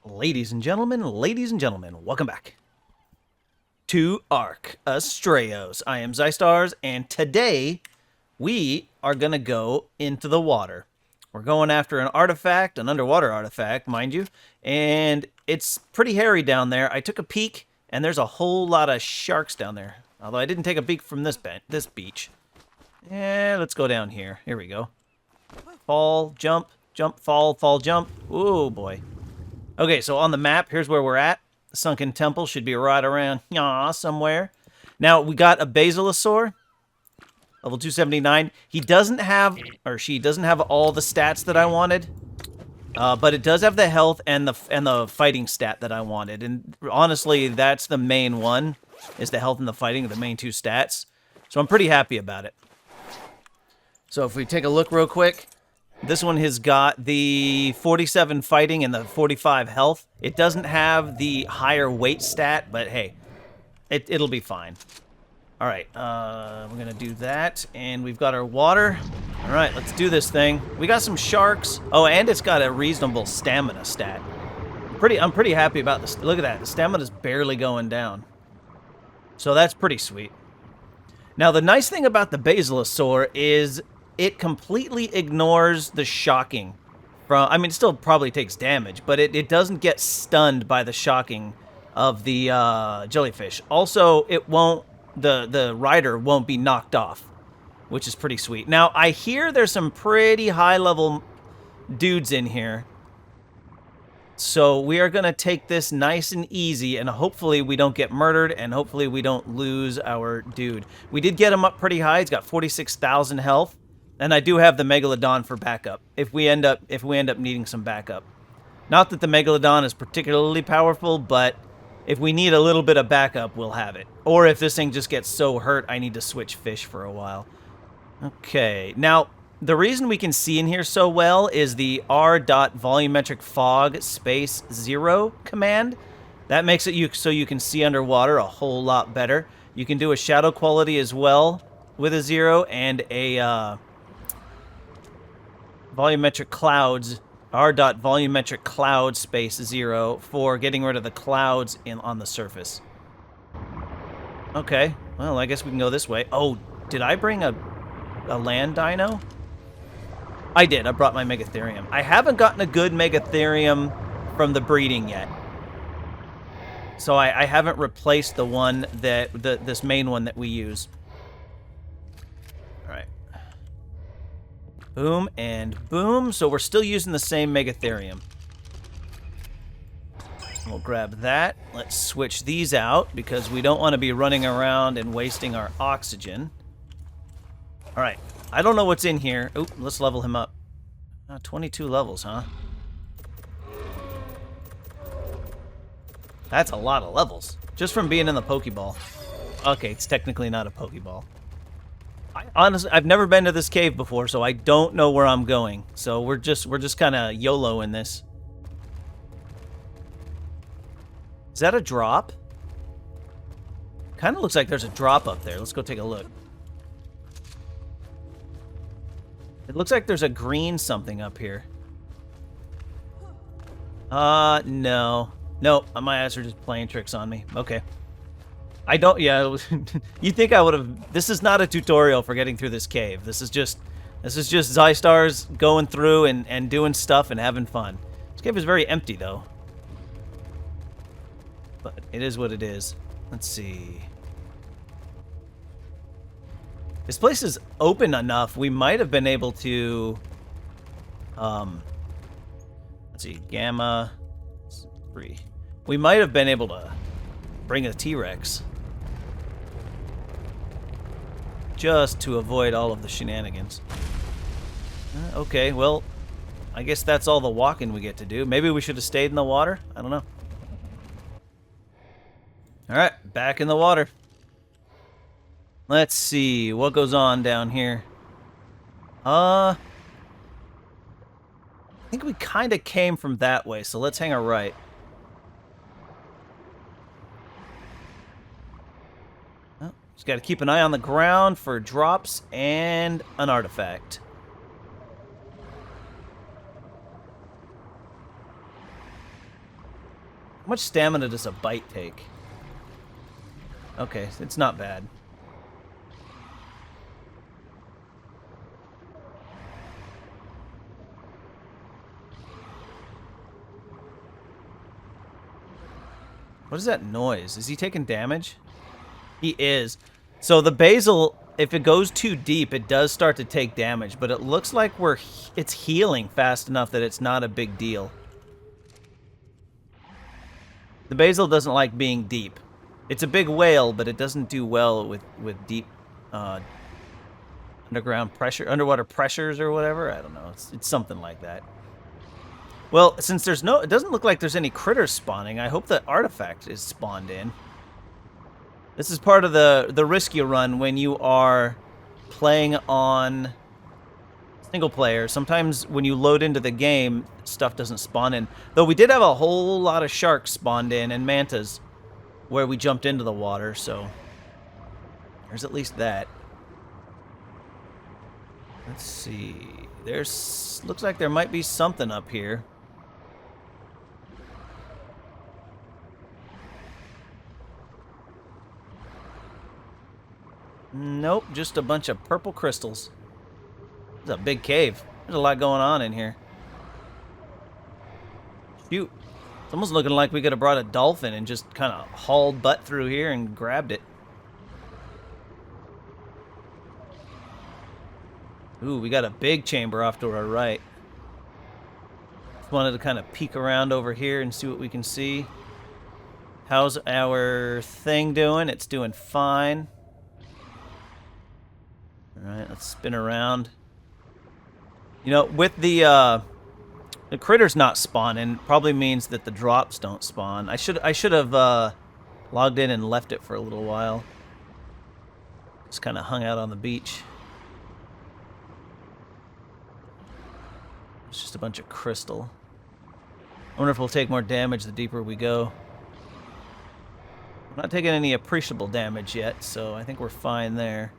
Ladies and gentlemen, welcome back to Ark Astraeos. I am Zystars, and today we are going to go into the water. We're going after an artifact, an underwater artifact, mind you, and it's pretty hairy down there. I took a peek, and there's a whole lot of sharks down there, although I didn't take a peek from this beach. Yeah, let's go down here. Here we go. Fall, jump, jump, fall, fall, jump. Ooh, boy. Okay, so on the map, here's where we're at. The Sunken Temple should be right around somewhere. Now, we got a Basilosaur, level 279. He doesn't have, or she doesn't have all the stats that I wanted, but it does have the health and the fighting stat that I wanted. And honestly, that's the main one, is the health and the fighting, the main two stats. So I'm pretty happy about it. So if we take a look real quick, this one has got the 47 fighting and the 45 health. It doesn't have the higher weight stat, but hey, it'll be fine. All right, we're going to do that, and we've got our water. All right, let's do this thing. We got some sharks. Oh, and it's got a reasonable stamina stat. I'm pretty happy about this. Look at that. The stamina's barely going down. So that's pretty sweet. Now, the nice thing about the Basilosaur is it completely ignores the shocking. I mean, it still probably takes damage, but it doesn't get stunned by the shocking of the jellyfish. Also, it won't. The rider won't be knocked off, which is pretty sweet. Now, I hear there's some pretty high-level dudes in here, so we are going to take this nice and easy, and hopefully we don't get murdered, and hopefully we don't lose our dude. We did get him up pretty high. He's got 46,000 health. And I do have the Megalodon for backup if we end up needing some backup. Not that the Megalodon is particularly powerful, but if we need a little bit of backup, we'll have it. Or if this thing just gets so hurt, I need to switch fish for a while. Okay, now the reason we can see in here so well is the r.volumetric fog space 0 command. That makes it so you can see underwater a whole lot better. You can do a shadow quality as well with a 0 and a volumetric clouds, r.volumetric cloud space 0 for getting rid of the clouds on the surface. Okay, well, I guess we can go this way. Oh, did I bring a land dino? I did. I brought my Megatherium. I haven't gotten a good Megatherium from the breeding yet. So I haven't replaced the one this main one that we use. Boom and boom. So we're still using the same Megatherium. We'll grab that. Let's switch these out because we don't want to be running around and wasting our oxygen. All right. I don't know what's in here. Oop, let's level him up. 22 levels, huh? That's a lot of levels. Just from being in the Pokeball. Okay, it's technically not a Pokeball. Honestly, I've never been to this cave before, so I don't know where I'm going. So we're just kind of YOLO in this. Is that a drop? Kind of looks like there's a drop up there. Let's go take a look. It looks like there's a green something up here. No. Nope, my eyes are just playing tricks on me. Okay. I don't, yeah, you think I would have, this is not a tutorial for getting through this cave. This is just Zystars going through and doing stuff and having fun. This cave is very empty, though. But it is what it is. Let's see. This place is open enough, we might have been able to, let's see, Gamma, 3. We might have been able to bring a T-Rex. Just to avoid all of the shenanigans. Okay, well, I guess that's all the walking we get to do. Maybe we should have stayed in the water? I don't know. Alright, back in the water. Let's see, what goes on down here? I think we kind of came from that way, so let's hang a right. Just got to keep an eye on the ground for drops and an artifact. How much stamina does a bite take? Okay, it's not bad. What is that noise? Is he taking damage? He is. So the basil, if it goes too deep, it does start to take damage, but it looks like it's healing fast enough that it's not a big deal. The basil doesn't like being deep. It's a big whale, but it doesn't do well with deep underwater pressures or whatever. I don't know. It's something like that. Well, since it doesn't look like there's any critters spawning, I hope the artifact is spawned in. This is part of the risk you run when you are playing on single player. Sometimes when you load into the game, stuff doesn't spawn in. Though we did have a whole lot of sharks spawned in and mantas where we jumped into the water, so there's at least that. Let's see. Looks like there might be something up here. Nope, just a bunch of purple crystals. It's a big cave. There's a lot going on in here. Shoot. It's almost looking like we could have brought a dolphin and just kind of hauled butt through here and grabbed it. Ooh, we got a big chamber off to our right. Just wanted to kind of peek around over here and see what we can see. How's our thing doing? It's doing fine. Alright, let's spin around. You know, with the critters not spawning probably means that the drops don't spawn. I should have logged in and left it for a little while. Just kind of hung out on the beach. It's just a bunch of crystal. I wonder if we'll take more damage the deeper we go. We're not taking any appreciable damage yet, so I think we're fine there.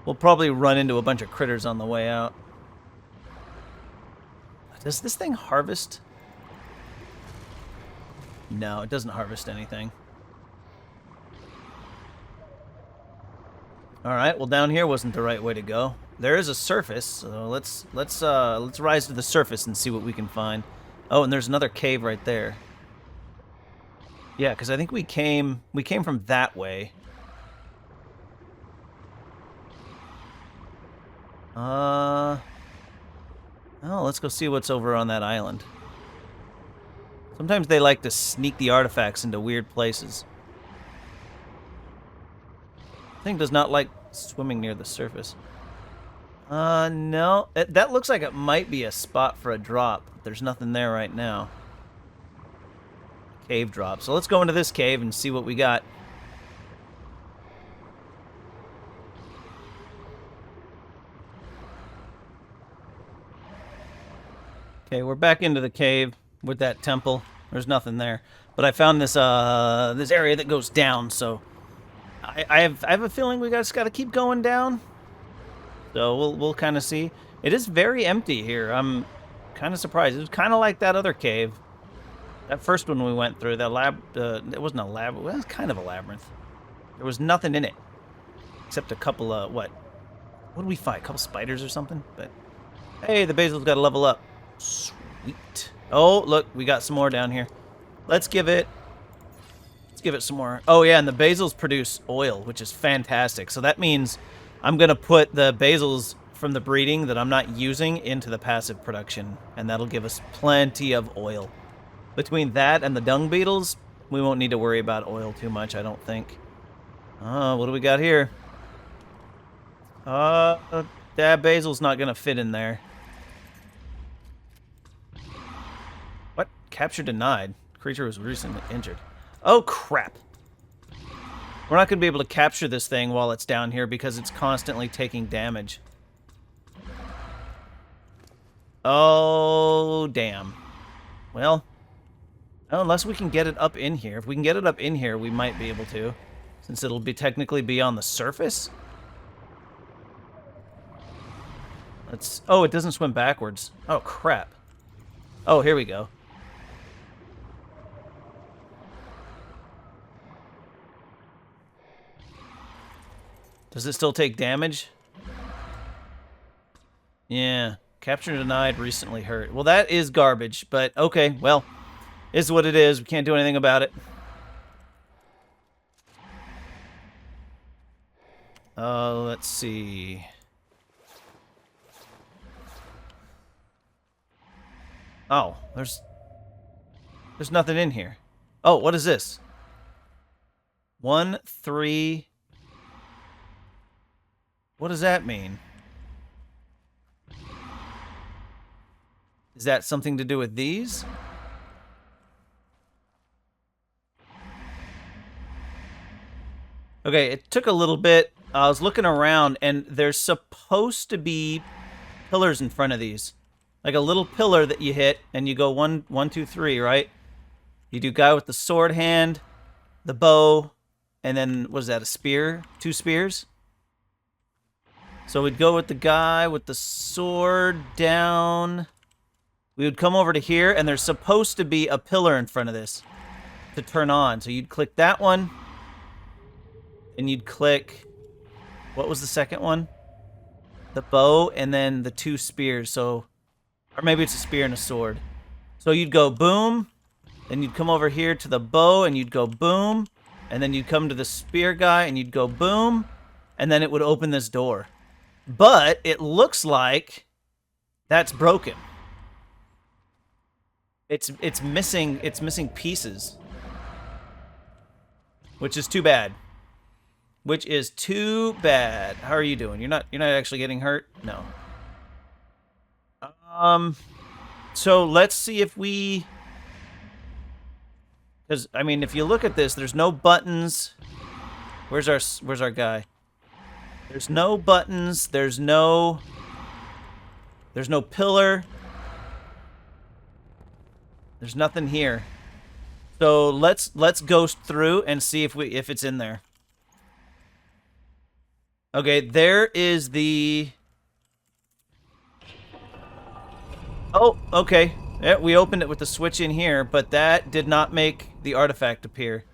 We'll probably run into a bunch of critters on the way out. Does this thing harvest? No, it doesn't harvest anything. All right, well down here wasn't the right way to go. There is a surface, so let's rise to the surface and see what we can find. Oh, and there's another cave right there. Yeah, because I think we came from that way. Oh, let's go see what's over on that island. Sometimes they like to sneak the artifacts into weird places. Thing does not like swimming near the surface. No. That looks like it might be a spot for a drop. There's nothing there right now. Cave drop. So let's go into this cave and see what we got. Okay, we're back into the cave with that temple. There's nothing there, but I found this this area that goes down. So I have a feeling we just got to keep going down. So we'll kind of see. It is very empty here. I'm kind of surprised. It was kind of like that other cave, that first one we went through. That lab, it wasn't a lab. It was kind of a labyrinth. There was nothing in it except a couple of what did we fight? A couple spiders or something. But hey, the basil's got to level up. Sweet. Oh, look, we got some more down here. Let's give it some more. Oh, yeah, and the basils produce oil, which is fantastic. So that means I'm going to put the basils from the breeding that I'm not using into the passive production, and that'll give us plenty of oil. Between that and the dung beetles, we won't need to worry about oil too much, I don't think. Oh, what do we got here? That basil's not going to fit in there. What? Capture denied. Creature was recently injured. Oh, crap. We're not going to be able to capture this thing while it's down here because it's constantly taking damage. Oh, damn. Well, unless we can get it up in here. If we can get it up in here, we might be able to, since it'll be technically be on the surface. Let's... Oh, it doesn't swim backwards. Oh, crap. Oh, here we go. Does it still take damage? Yeah. Capture denied, recently hurt. Well, that is garbage, but okay, well, is what it is. We can't do anything about it. Let's see. Oh, there's nothing in here. Oh, what is this? 1, 3. What does that mean? Is that something to do with these? Okay, it took a little bit. I was looking around, and there's supposed to be pillars in front of these. Like a little pillar that you hit, and you go 1, 2, 3, right? You do guy with the sword hand, the bow, and then, what is that, a spear? 2 spears? So we'd go with the guy with the sword down. We would come over to here, and there's supposed to be a pillar in front of this to turn on. So you'd click that one, and you'd click... What was the second one? The bow, and then the 2 spears. So, or maybe it's a spear and a sword. So you'd go boom, then you'd come over here to the bow, and you'd go boom, and then you'd come to the spear guy, and you'd go boom, and then it would open this door. But it looks like that's broken. It's missing pieces, which is too bad. Which is too bad. How are you doing? You're not actually getting hurt? No. So let's see if we... Because, I mean, if you look at this, there's no buttons. Where's our guy? There's no buttons. There's no pillar. There's nothing here. So let's ghost through and see if it's in there. Okay, there is the... Oh, okay. Yeah, we opened it with the switch in here, but that did not make the artifact appear.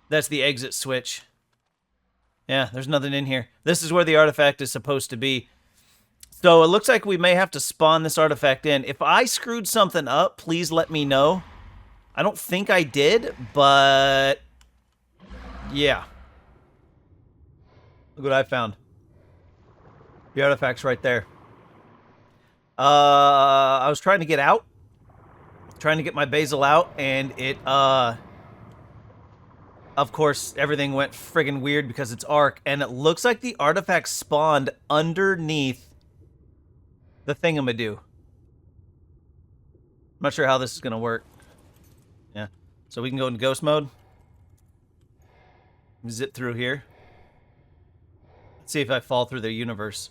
That's the exit switch. Yeah, there's nothing in here. This is where the artifact is supposed to be. So it looks like we may have to spawn this artifact in. If I screwed something up, please let me know. I don't think I did, but... Yeah. Look what I found. The artifact's right there. I was trying to get out. Trying to get my basil out, and it, of course, everything went friggin' weird because it's Ark, and it looks like the artifact spawned underneath the thingamadoo. I'm not sure how this is gonna work. Yeah. So we can go into ghost mode. Zip through here. Let's see if I fall through the universe.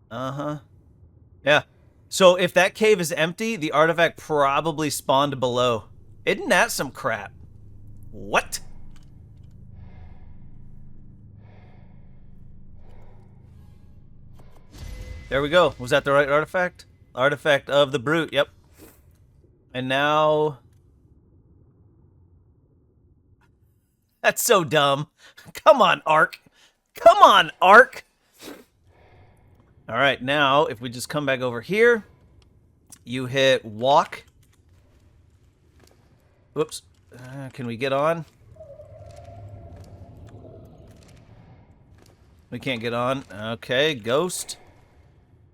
Uh-huh. Yeah. So if that cave is empty, the artifact probably spawned below. Isn't that some crap? What? There we go. Was that the right artifact? Artifact of the brute, yep. And now... That's so dumb. Come on, Ark. Come on, Ark. All right, now, if we just come back over here, you hit walk. Whoops. Can we get on? We can't get on. Okay, ghost.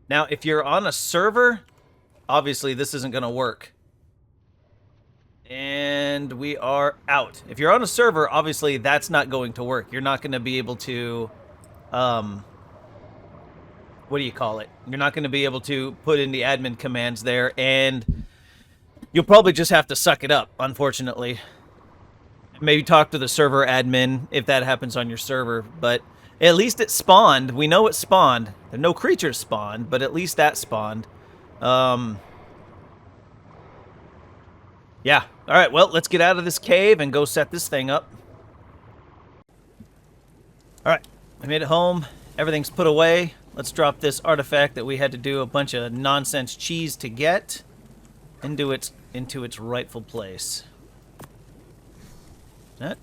Now, if you're on a server, obviously this isn't going to work. And we are out. If you're on a server, obviously that's not going to work. You're not going to be able to, what do you call it? You're not going to be able to put in the admin commands there, and you'll probably just have to suck it up, unfortunately. Maybe talk to the server admin if that happens on your server, but at least it spawned. We know it spawned. There are no creatures spawned, but at least that spawned. Yeah. All right, well, let's get out of this cave and go set this thing up. Alright, I made it home. Everything's put away. Let's drop this artifact that we had to do a bunch of nonsense cheese to get into its rightful place. That,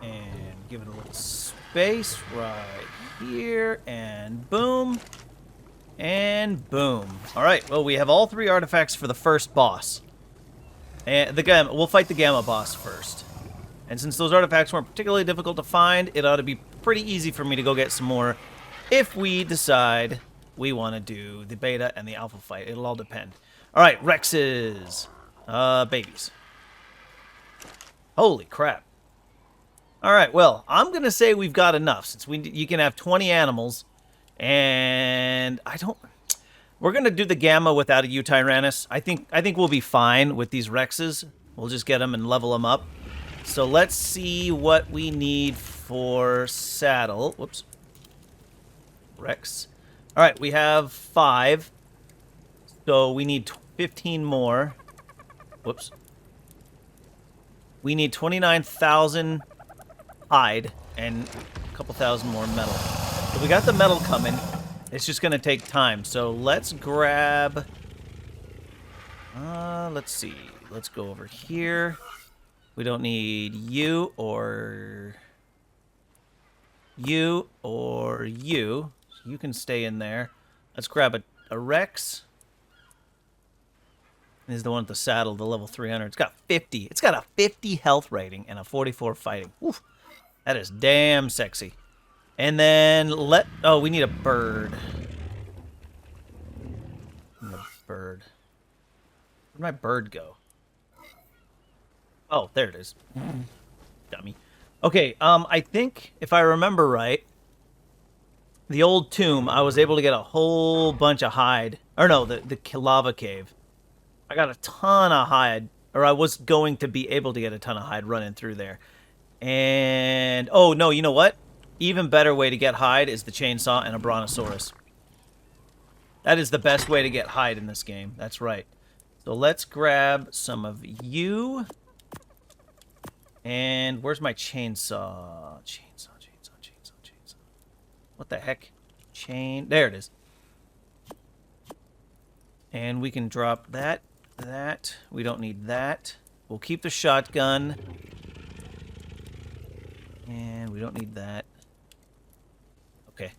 and give it a little space right here, and boom. And boom. Alright, well, we have all 3 artifacts for the first boss. And we'll fight the Gamma boss first. And since those artifacts weren't particularly difficult to find, it ought to be pretty easy for me to go get some more if we decide we want to do the beta and the alpha fight. It'll all depend. Alright, Rexes. Babies. Holy crap. Alright, well, I'm going to say we've got enough, since you can have 20 animals. And we're going to do the Gamma without a Tyrannus. I think we'll be fine with these Rexes. We'll just get them and level them up. So let's see what we need for saddle. Whoops. Rex. All right, we have 5. So we need 15 more. Whoops. We need 29,000 hide and a couple thousand more metal. So we got the metal coming. It's just going to take time. So let's grab... let's see. Let's go over here. We don't need you or you. So you can stay in there. Let's grab a Rex. This is the one with the saddle, the level 300. It's got 50. It's got a 50 health rating and a 44 fighting. Oof. That is damn sexy. And then oh, we need a bird. Where'd my bird go? Oh, there it is. Dummy. Okay, I think, if I remember right, the old tomb, I was able to get a whole bunch of hide. Or no, the lava cave. I got a ton of hide. Or I was going to be able to get a ton of hide running through there. And, oh, no, you know what? Even better way to get hide is the chainsaw and a brontosaurus. That is the best way to get hide in this game. That's right. So let's grab some of you. And where's my chainsaw? Chainsaw. What the heck? There it is. And we can drop that. We don't need that. We'll keep the shotgun. And we don't need that. Okay.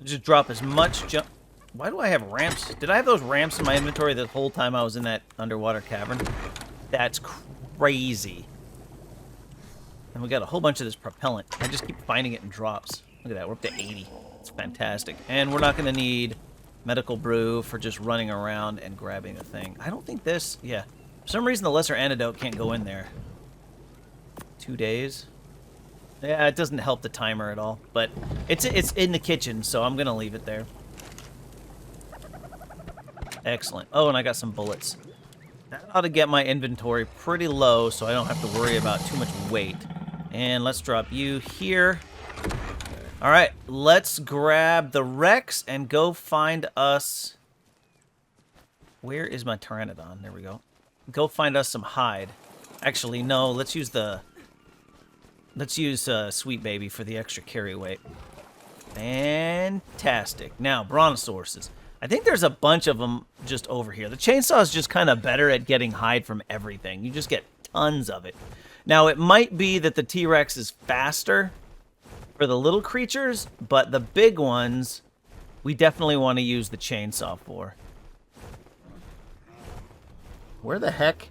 Just drop as much jump. Why do I have ramps? Did I have those ramps in my inventory the whole time I was in that underwater cavern? That's crazy. And we got a whole bunch of this propellant. I just keep finding it in drops. Look at that. We're up to 80. It's fantastic. And we're not going to need medical brew for just running around and grabbing a thing. I don't think this... Yeah. For some reason, the lesser antidote can't go in there. 2 days. Yeah, it doesn't help the timer at all. But it's in the kitchen, so I'm going to leave it there. Excellent. Oh, and I got some bullets. That ought to get my inventory pretty low, so I don't have to worry about too much weight. And let's drop you here. All right, let's grab the Rex and go find us... Where is my Pteranodon? There we go. Go find us some hide. Actually, no, let's use Sweet Baby for the extra carry weight. Fantastic. Now, brontosauruses. I think there's a bunch of them just over here. The chainsaw is just kind of better at getting hide from everything. You just get tons of it. Now, it might be that the T-Rex is faster for the little creatures, but the big ones, we definitely want to use the chainsaw for. Where the heck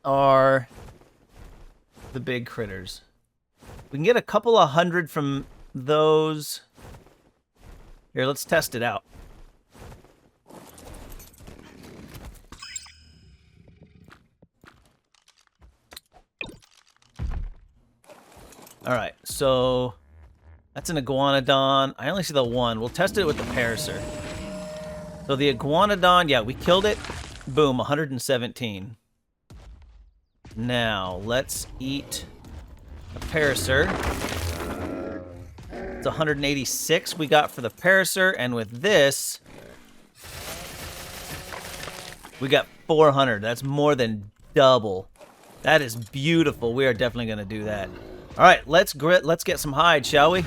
are the big critters? We can get a couple of hundred from those. Here, let's test it out. Alright, so that's an iguanodon. I only see the one. We'll test it with the parasaur. So the iguanodon, yeah, we killed it. Boom, 117. Now, let's eat a parasaur. It's 186 we got for the parasaur, and with this, we got 400. That's more than double. That is beautiful. We are definitely going to do that. All right, let's get some hide, shall we?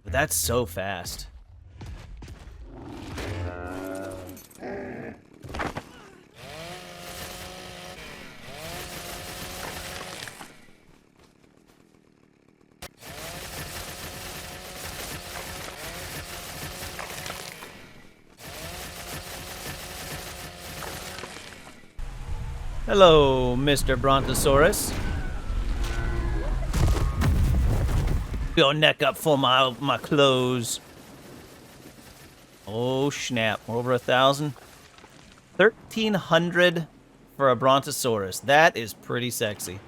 But that's so fast. Hello, Mr. Brontosaurus. Your neck up for my clothes. Oh snap! We're over 1,000. 1,300 for a Brontosaurus. That is pretty sexy.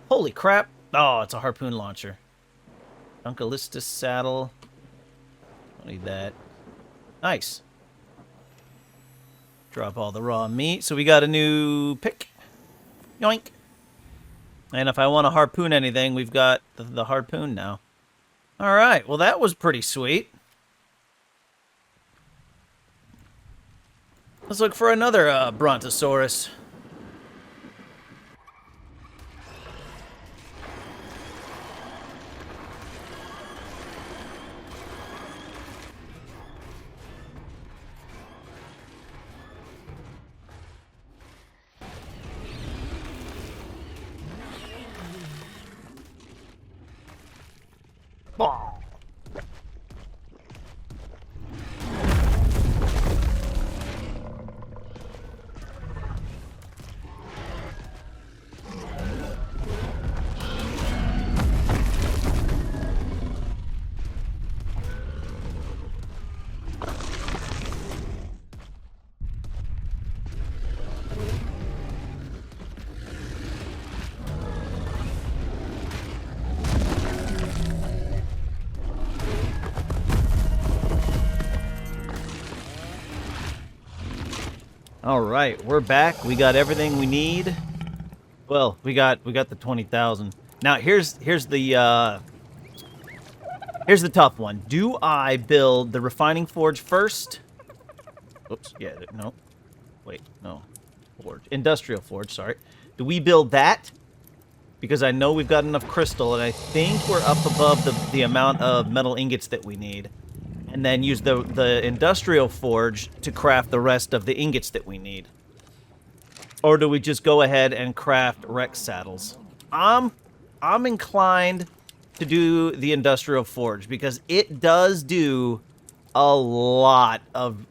Holy crap! Oh, it's a harpoon launcher. Dunkalistus saddle. Don't need that. Nice. Drop all the raw meat. So we got a new pick. Yoink. And if I want to harpoon anything, we've got the harpoon now. All right. Well, that was pretty sweet. Let's look for another Brontosaurus. All right, we're back. We got everything we need. Well, we got the 20,000. Now here's the tough one. Do I build the refining forge first? Oops. Yeah. No. Wait. No. Forge. Industrial forge. Sorry. Do we build that? Because I know we've got enough crystal, and I think we're up above the amount of metal ingots that we need. And then use the industrial forge to craft the rest of the ingots that we need. Or do we just go ahead and craft Rex saddles? I'm inclined to do the industrial forge because it does do a lot of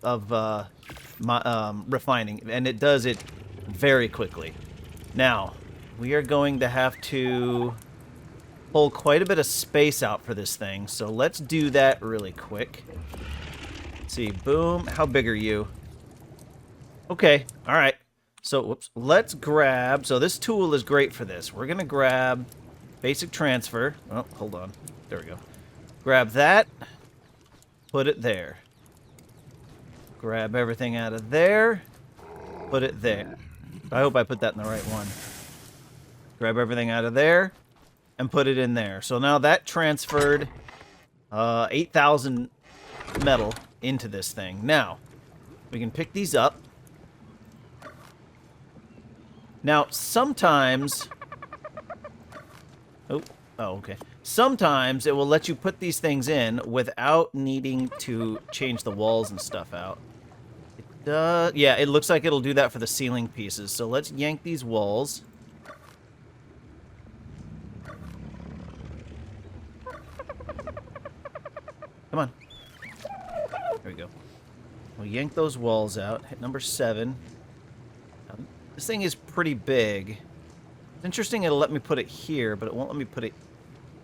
refining, and it does it very quickly. Now, we are going to have to pull quite a bit of space out for this thing, so let's do that really quick. Let's see, boom. How big are you? Okay, all right. So, whoops. Let's grab. So this tool is great for this. We're gonna grab basic transfer. Oh, hold on. There we go. Grab that. Put it there. Grab everything out of there. Put it there. I hope I put that in the right one. Grab everything out of there. And put it in there. So now that transferred 8,000 metal into this thing. Now, we can pick these up. Now, sometimes... Oh, okay. Sometimes it will let you put these things in without needing to change the walls and stuff out. It does... Yeah, it looks like it'll do that for the ceiling pieces. So let's yank these walls. Come on. There we go. We'll yank those walls out. Hit number 7. This thing is pretty big. It's interesting it'll let me put it here, but it won't let me put it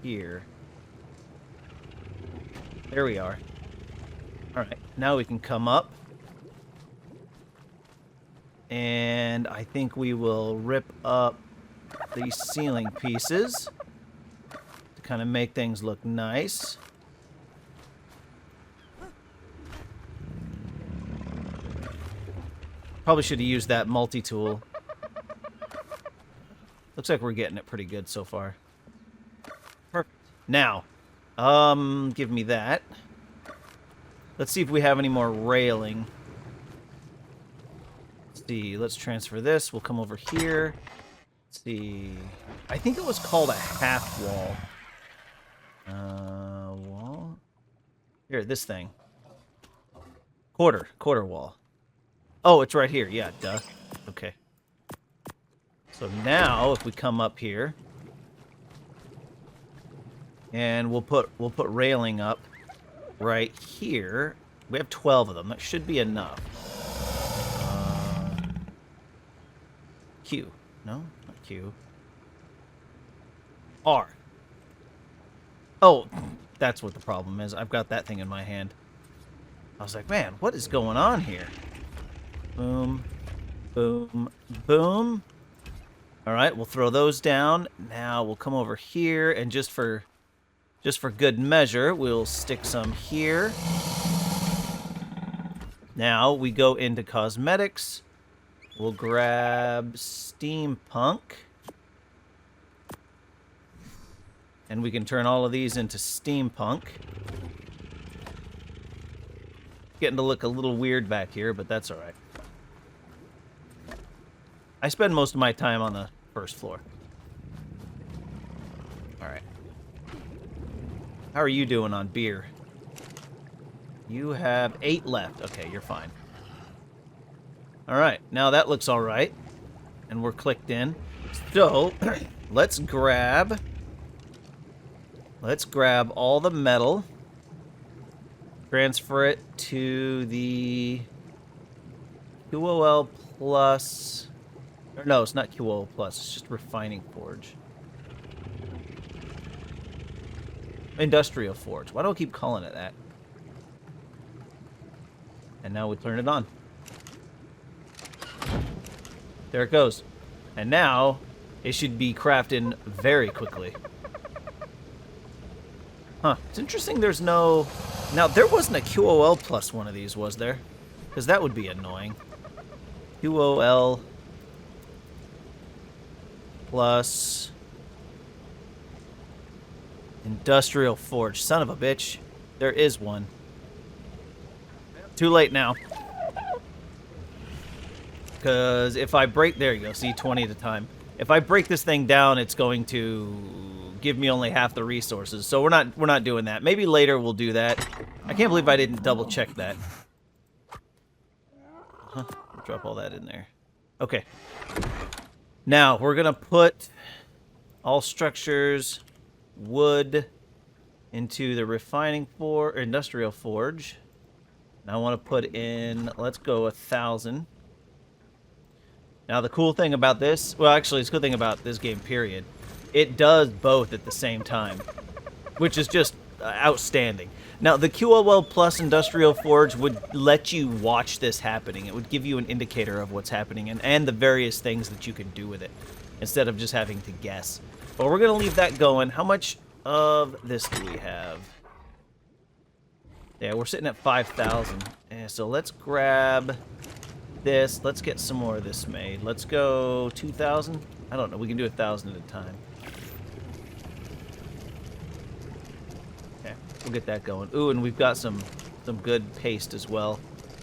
here. There we are. Alright, now we can come up. And I think we will rip up these ceiling pieces to kind of make things look nice. Probably should have used that multi-tool. Looks like we're getting it pretty good so far. Perfect. Now, give me that. Let's see if we have any more railing. Let's see. Let's transfer this. We'll come over here. Let's see. I think it was called a half wall. Wall? Here, this thing. Quarter wall. Oh, it's right here. Yeah, duh. Okay. So now, if we come up here, and we'll put railing up right here. We have 12 of them. That should be enough. Q. No, not Q. R. Oh, that's what the problem is. I've got that thing in my hand. I was like, man, what is going on here? Boom, boom, boom. All right, we'll throw those down. Now we'll come over here, and just for good measure, we'll stick some here. Now we go into cosmetics. We'll grab steampunk. And we can turn all of these into steampunk. Getting to look a little weird back here, but that's all right. I spend most of my time on the first floor. All right. How are you doing on beer? You have 8 left. Okay, you're fine. All right, now that looks all right. And we're clicked in. So, let's grab all the metal. Transfer it to the QOL plus. Or no, it's not QOL plus. It's just refining forge. Industrial forge. Why do I keep calling it that? And now we turn it on. There it goes. And now it should be crafting very quickly. Huh. It's interesting there's no... Now, there wasn't a QOL plus one of these, was there? Because that would be annoying. QOL plus industrial forge. Son of a bitch. There is one. Too late now. Because if I break... There you go. See, 20 at a time. If I break this thing down, it's going to give me only half the resources. So we're not doing that. Maybe later we'll do that. I can't believe I didn't double check that. Huh. Drop all that in there. Okay. Now, we're going to put all structures, wood, into the refining industrial forge. Now I want to put in, let's go 1,000. Now the cool thing about this, well actually it's a good thing about this game period, it does both at the same time, which is just outstanding. Now the QOL plus industrial forge would let you watch this happening. It would give you an indicator of what's happening and the various things that you can do with it, instead of just having to guess. But we're going to leave that going. How much of this do we have? Yeah, we're sitting at 5,000. So let's grab this. Let's get some more of this made. Let's go 2,000. I don't know. We can do 1,000 at a time. Okay, we'll get that going. Ooh, and we've got some good paste as well.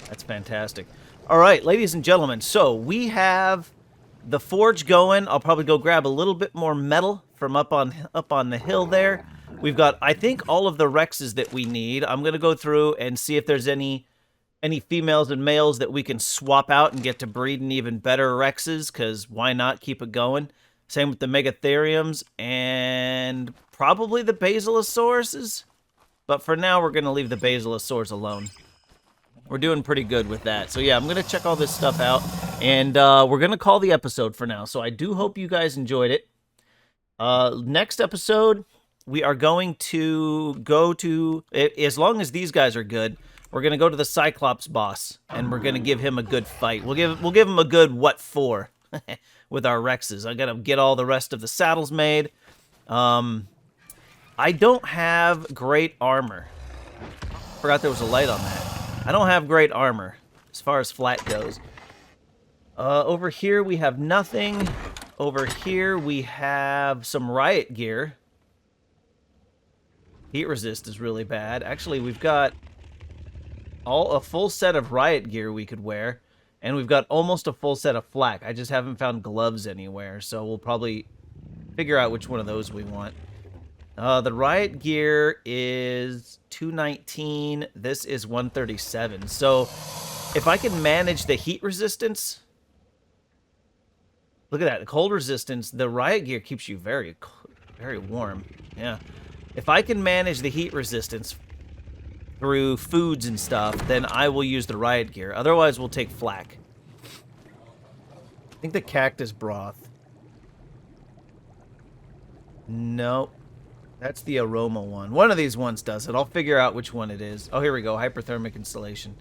That's fantastic. All right, ladies and gentlemen. So we have the forge going. I'll probably go grab a little bit more metal from up on the hill there. We've got, I think, all of the Rexes that we need. I'm going to go through and see if there's any females and males that we can swap out and get to breeding even better Rexes, because why not keep it going? Same with the Megatheriums and probably the Basilosauruses. But for now, we're going to leave the Basilosaurs alone. We're doing pretty good with that. So yeah, I'm going to check all this stuff out, and we're going to call the episode for now. So I do hope you guys enjoyed it. Next episode, we are going to go to, as long as these guys are good, we're going to go to the Cyclops boss, and we're going to give him a good fight. We'll give him a good what for with our Rexes. I got to get all the rest of the saddles made. I don't have great armor. Forgot there was a light on that. I don't have great armor as far as flat goes. Over here we have nothing. Over here we have some riot gear. Heat resist is really bad. Actually, we've got a full set of riot gear we could wear. And we've got almost a full set of flak. I just haven't found gloves anywhere, so we'll probably figure out which one of those we want. The riot gear is 219. This is 137. So if I can manage the heat resistance... Look at that. The cold resistance. The riot gear keeps you very warm. Yeah. If I can manage the heat resistance through foods and stuff, then I will use the riot gear. Otherwise, we'll take flak. I think the cactus broth. No. That's the aroma one. One of these ones does it. I'll figure out which one it is. Oh, here we go. Hyperthermic installation.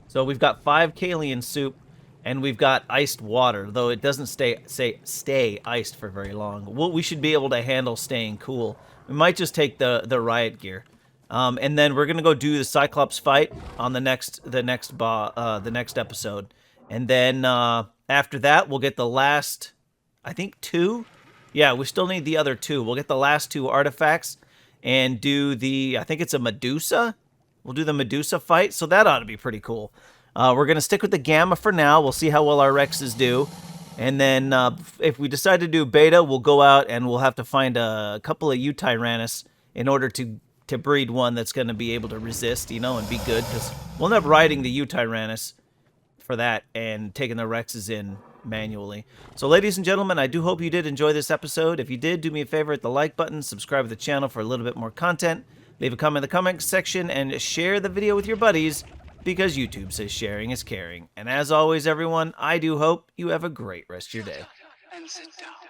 So we've got 5 Kalian soup, and we've got iced water, though it doesn't stay iced for very long. We should be able to handle staying cool. We might just take the riot gear. And then we're gonna go do the Cyclops fight on the next episode, and then after that we'll get the last, I think 2. Yeah, we still need the other 2. We'll get the last 2 artifacts and do the, I think it's a Medusa. We'll do the Medusa fight, so that ought to be pretty cool. We're gonna stick with the Gamma for now. We'll see how well our Rexes do, and then if we decide to do Beta, we'll go out and we'll have to find a couple of Utyrannus in order to breed one that's going to be able to resist, you know, and be good, because we'll end up riding the Utyrannus for that and taking the Rexes in manually. So, ladies and gentlemen, I do hope you did enjoy this episode. If you did, do me a favor, hit the like button, subscribe to the channel for a little bit more content, leave a comment in the comment section, and share the video with your buddies, because YouTube says sharing is caring. And as always, everyone, I do hope you have a great rest of your day. And sit down.